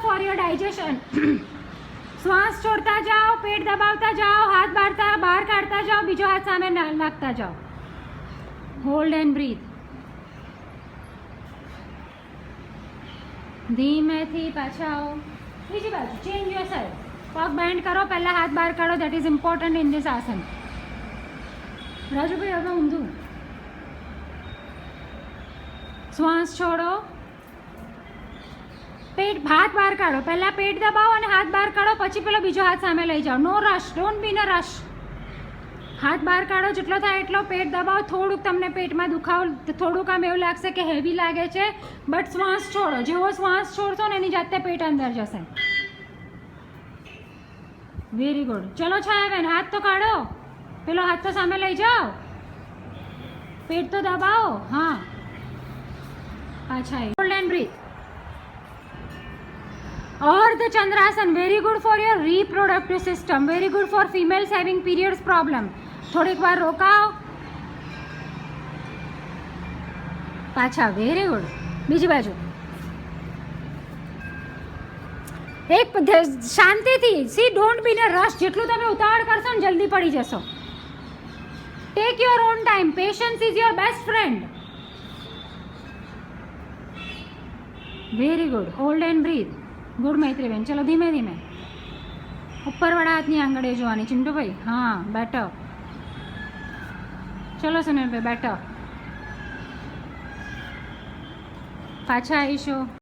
For your digestion. શ્વાસ છોડતા જાઓ, પેટ દબાવતા જાઓ, હાથ બહાર કાઢતા જાઓ, બીજો હાથ સામે નાખતા જાઓ. Hold and breathe. ધીમેથી પાછા આવો. બીજી બાજુ ચેન્જ યોર સાઈડ. પગ બેન્ડ કરો, પહેલા હાથ બહાર કાઢો. That is important in this asana. Rajubhai હવે ઊંધું. શ્વાસ છોડો, પેટ હાથ બહાર કાઢો. પહેલા પેટ દબાવો અને હાથ બહાર કાઢો, પછી પેલો બીજો હાથ સામે લઈ જાઓ. નો રશ, ડોન્ટ બી ન રશ. હાથ બહાર કાઢો, જેટલો થાય એટલો. પેટ દબાવો. થોડુંક તમને પેટમાં દુખાવો, થોડુંક આમ એવું લાગશે કે હેવી લાગે છે, બટ શ્વાસ છોડો. જેવો શ્વાસ છોડશો ને એની જાતે પેટ અંદર જશે. Very good. ચલો છાયાબેન, હાથ તો કાઢો, પેલો હાથ તો સામે લઈ જાઓ, પેટ તો દબાવો. હા, પાછા hold and breathe. Ardha Chandrasana, very good for your reproductive system, very good for females having periods problem. થોડીક વાર રોકાઓ, પાછા. Very good. બીજી બાજુ. એક શાંતિથી. સી, ડોન્ટ બી ન રશ. જેટલું તમે ઉતાવળ કરશો ને જલ્દી પડી જશો. Take your own time. Patience is your best friend. Very good. Hold and breathe. Good Maitriben. ચલો ધીમે ધીમે. ઉપરવાળા હાથની આંગળીઓ જોવાની. ચિંટુભાઈ, હા, બેટર. ચલો સુનિલભાઈ, બેટર. પાછા આવીશું.